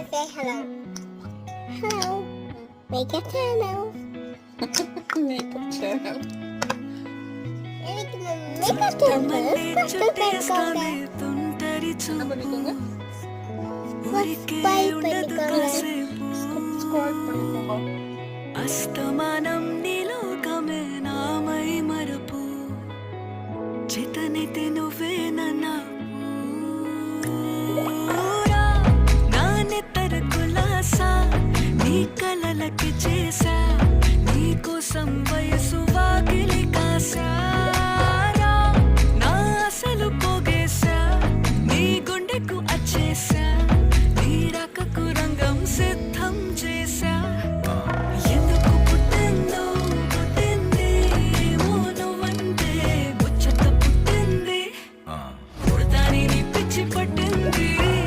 say hello. Hello. Make a channel. Make a channel. Make a channel. Apa nikungnya? Subscribe பண்ணிக்கோங்க. Subscribe பண்ணிக்கோங்க. అస్తమానం నీలోకమే నామై మరపు చితనితి నువ్వే నన్నా